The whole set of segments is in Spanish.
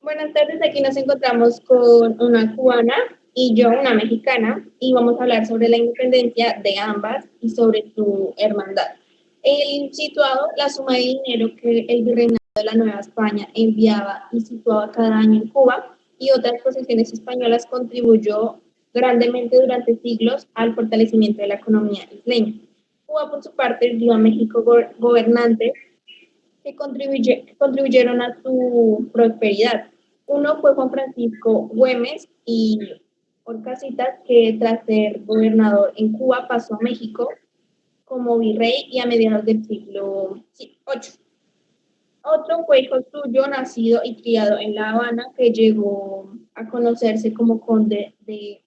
Buenas tardes, aquí nos encontramos con una cubana y yo, una mexicana, y vamos a hablar sobre la independencia de ambas y sobre su hermandad. El situado, la suma de dinero que el virreinato de la Nueva España enviaba y situaba cada año en Cuba y otras posesiones españolas contribuyó grandemente durante siglos al fortalecimiento de la economía isleña. Cuba, por su parte, dio a México gobernantes que contribuyeron a su prosperidad. Uno fue Juan Francisco Güemes y Orcasitas, que tras ser gobernador en Cuba pasó a México como virrey y a mediados del siglo VIII. Otro fue hijo suyo, nacido y criado en La Habana, que llegó a conocerse como conde de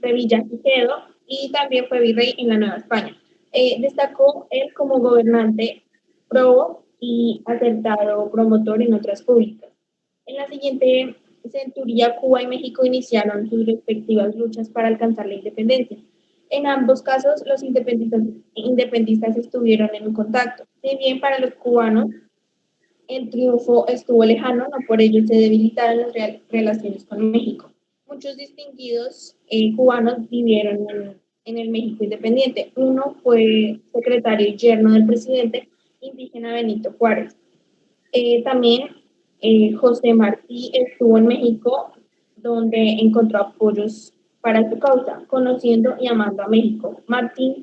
Villagigedo y también fue virrey en la Nueva España. Destacó él como gobernante probo y acertado promotor en otras públicas. En la siguiente centuria, Cuba y México iniciaron sus respectivas luchas para alcanzar la independencia. En ambos casos, los independistas estuvieron en contacto. Si bien para los cubanos el triunfo estuvo lejano, no por ello se debilitaron las relaciones con México. Muchos distinguidos cubanos vivieron en el México independiente. Uno fue secretario y yerno del presidente indígena Benito Juárez. También José Martí estuvo en México, donde encontró apoyos para su causa, conociendo y amando a México. Martí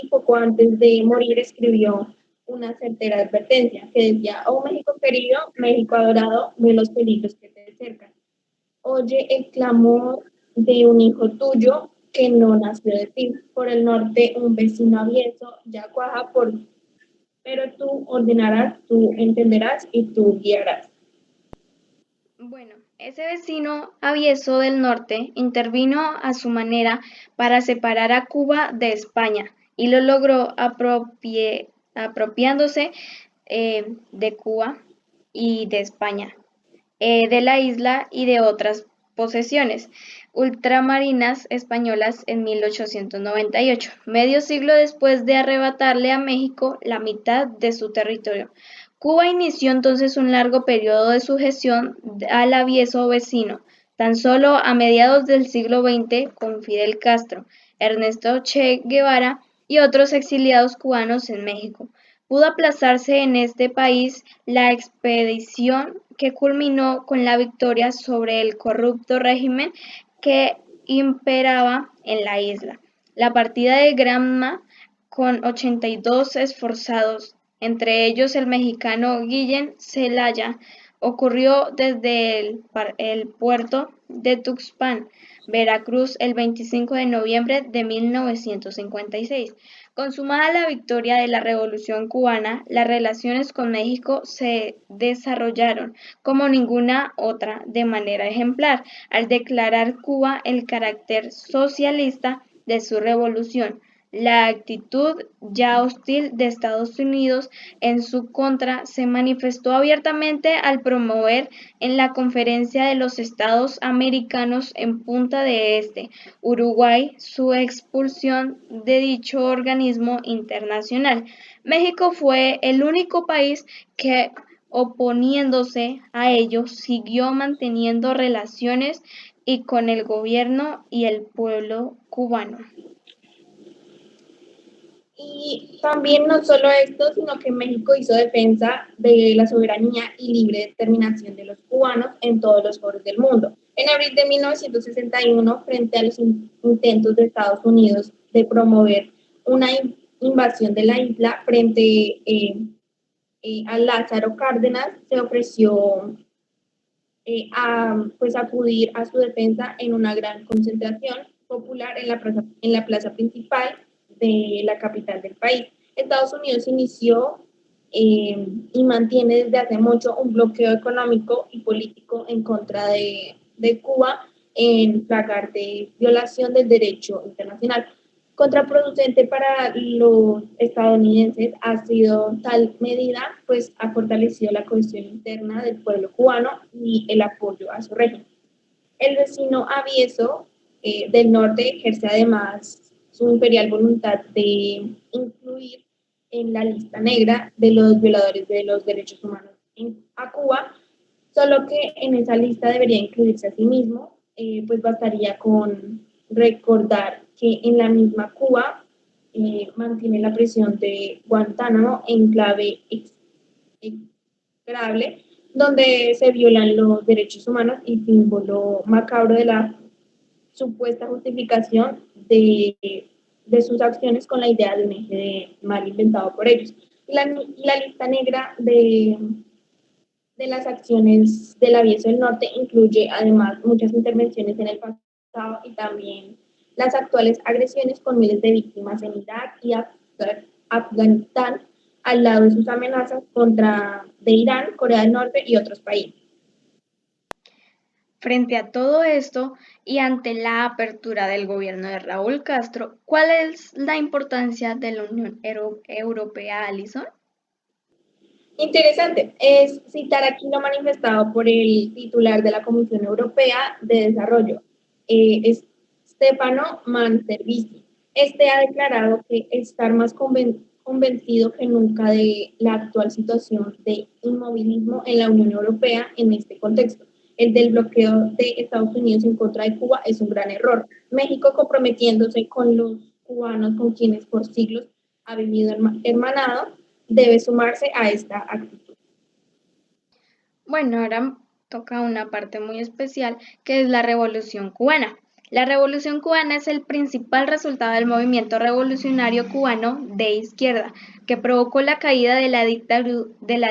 poco antes de morir escribió una certera advertencia que decía: "Oh México querido, México adorado, ve los peligros que te cercan. Oye el clamor de un hijo tuyo que no nació de ti. Por el norte un vecino avieso ya cuaja por, pero tú ordenarás, tú entenderás y tú guiarás". Bueno, ese vecino avieso del norte intervino a su manera para separar a Cuba de España y lo logró apropiándose de Cuba y de España, de la isla y de otras posesiones ultramarinas españolas en 1898, medio siglo después de arrebatarle a México la mitad de su territorio. Cuba inició entonces un largo periodo de sujeción al avieso vecino, tan solo a mediados del siglo XX con Fidel Castro, Ernesto Che Guevara y otros exiliados cubanos en México. Pudo aplazarse en este país la expedición que culminó con la victoria sobre el corrupto régimen que imperaba en la isla. La partida de Granma, con 82 esforzados, entre ellos el mexicano Guillén Celaya, ocurrió desde el puerto de Tuxpan, Veracruz, el 25 de noviembre de 1956. Consumada la victoria de la Revolución cubana, las relaciones con México se desarrollaron como ninguna otra de manera ejemplar, al declarar Cuba el carácter socialista de su revolución. La actitud ya hostil de Estados Unidos en su contra se manifestó abiertamente al promover en la Conferencia de los Estados Americanos en Punta del Este, Uruguay, su expulsión de dicho organismo internacional. México fue el único país que, oponiéndose a ello, siguió manteniendo relaciones y con el gobierno y el pueblo cubano. Y también no solo esto, sino que México hizo defensa de la soberanía y libre determinación de los cubanos en todos los foros del mundo. En abril de 1961, frente a los intentos de Estados Unidos de promover una invasión de la isla frente a Lázaro Cárdenas, se ofreció pues acudir a su defensa en una gran concentración popular en la plaza principal de la capital del país. Estados Unidos inició y mantiene desde hace mucho un bloqueo económico y político en contra de Cuba en flagrante violación del derecho internacional. Contraproducente para los estadounidenses ha sido tal medida, pues ha fortalecido la cohesión interna del pueblo cubano y el apoyo a su régimen. El vecino avieso del norte ejerce además su imperial voluntad de incluir en la lista negra de los violadores de los derechos humanos a Cuba, Solo que en esa lista debería incluirse a sí mismo, pues bastaría con recordar que en la misma Cuba mantiene la prisión de Guantánamo en clave execrable, donde se violan los derechos humanos y símbolo macabro de la supuesta justificación de sus acciones con la idea de un eje de mal inventado por ellos. La lista negra de las acciones del Avieso del Norte incluye además muchas intervenciones en el pasado y también las actuales agresiones con miles de víctimas en Irak y Afganistán, al lado de sus amenazas contra de Irán, Corea del Norte y otros países. Frente a todo esto y ante la apertura del gobierno de Raúl Castro, ¿cuál es la importancia de la Unión Europea, Alison? Interesante es citar aquí lo manifestado por el titular de la Comisión Europea de Desarrollo, Stefano Manservisi. Este ha declarado que estar más convencido que nunca de la actual situación de inmovilismo en la Unión Europea en este contexto. El del bloqueo de Estados Unidos en contra de Cuba es un gran error. México comprometiéndose con los cubanos con quienes por siglos ha vivido hermanado debe sumarse a esta actitud. Bueno, ahora toca una parte muy especial que es la Revolución Cubana. La Revolución Cubana es el principal resultado del movimiento revolucionario cubano de izquierda, que provocó la caída de la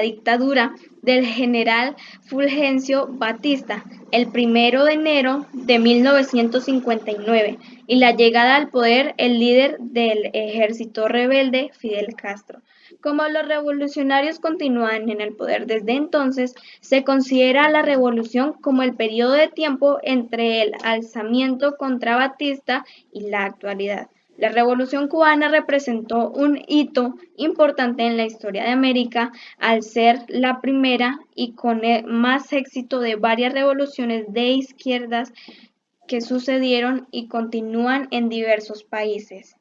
dictadura del general Fulgencio Batista el 1 de enero de 1959 y la llegada al poder el líder del ejército rebelde Fidel Castro. Como los revolucionarios continúan en el poder desde entonces, se considera la revolución como el periodo de tiempo entre el alzamiento contra Batista y la actualidad. La Revolución cubana representó un hito importante en la historia de América al ser la primera y con más éxito de varias revoluciones de izquierdas que sucedieron y continúan en diversos países.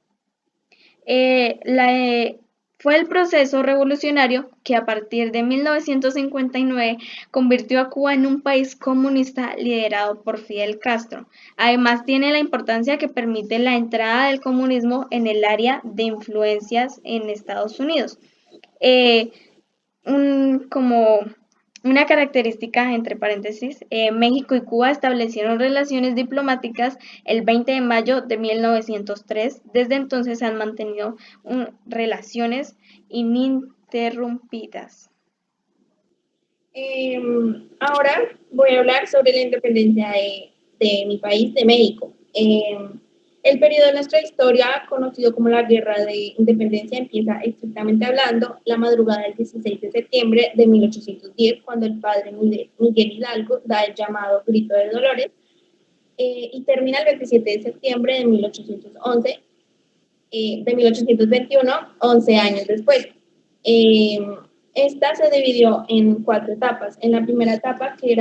Eh, la, eh, Fue el proceso revolucionario que a partir de 1959 convirtió a Cuba en un país comunista liderado por Fidel Castro. Además, tiene la importancia que permite la entrada del comunismo en el área de influencias en Estados Unidos. Eh, Como una característica, entre paréntesis, México y Cuba establecieron relaciones diplomáticas el 20 de mayo de 1903. Desde entonces han mantenido relaciones ininterrumpidas. Ahora voy a hablar sobre la independencia de mi país, de México. El periodo de nuestra historia, conocido como la Guerra de Independencia, empieza estrictamente hablando la madrugada del 16 de septiembre de 1810, cuando el padre Miguel Hidalgo da el llamado Grito de Dolores, y termina el 27 de septiembre de 1811, de 1821, 11 años después. Eh, Esta se dividió en 4 etapas. En la primera etapa, que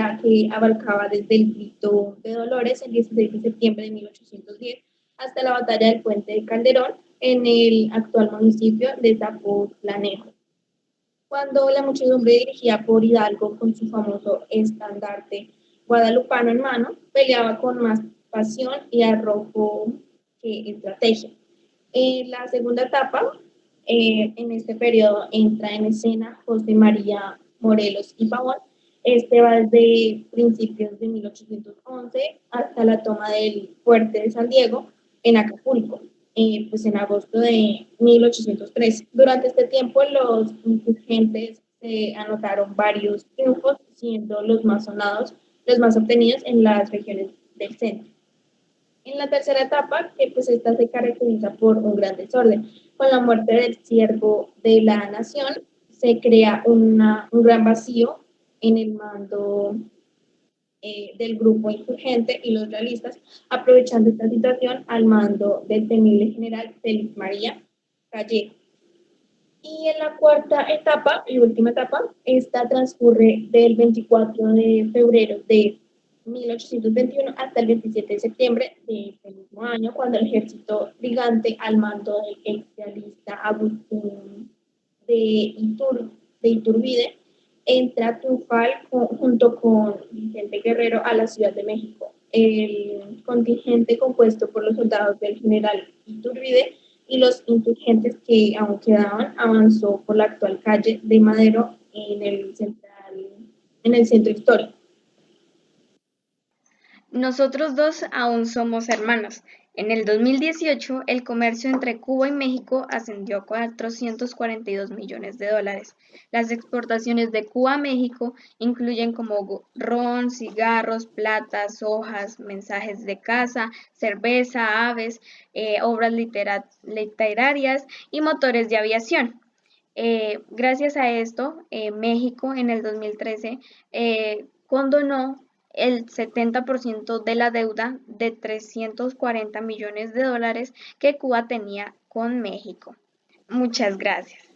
abarcaba desde el Grito de Dolores, el 16 de septiembre de 1810, hasta la batalla del Puente de Calderón, en el actual municipio de Zapotlanejo, cuando la muchedumbre dirigida por Hidalgo con su famoso estandarte guadalupano en mano, peleaba con más pasión y arrojo que estrategia. En la segunda etapa, en este periodo entra en escena José María Morelos y Pavón. Este va desde principios de 1811 hasta la toma del fuerte de San Diego en Acapulco, pues en agosto de 1813. Durante este tiempo los insurgentes anotaron varios triunfos, siendo los más sonados, los más obtenidos en las regiones del centro. En la tercera etapa, que pues esta se caracteriza por un gran desorden. Con la muerte del siervo de la nación, se crea un gran vacío en el mando del grupo insurgente y los realistas, aprovechando esta situación al mando del temible general Félix María Callejo. Y en la cuarta etapa y última etapa, esta transcurre del 24 de febrero de 1821 hasta el 27 de septiembre de este mismo año, cuando el ejército brigante al mando del ex realista Agustín de Iturbide entra triunfal junto con Vicente Guerrero a la Ciudad de México. El contingente compuesto por los soldados del general Iturbide y los insurgentes que aún quedaban avanzó por la actual calle de Madero en el centro histórico. Nosotros dos aún somos hermanos. En el 2018, el comercio entre Cuba y México ascendió a 442 millones de dólares. Las exportaciones de Cuba a México incluyen como ron, cigarros, platas, hojas, mensajes de casa, cerveza, aves, obras literarias y motores de aviación. Gracias a esto, México en el 2013 condonó el 70% de la deuda de 340 millones de dólares que Cuba tenía con México. Muchas gracias.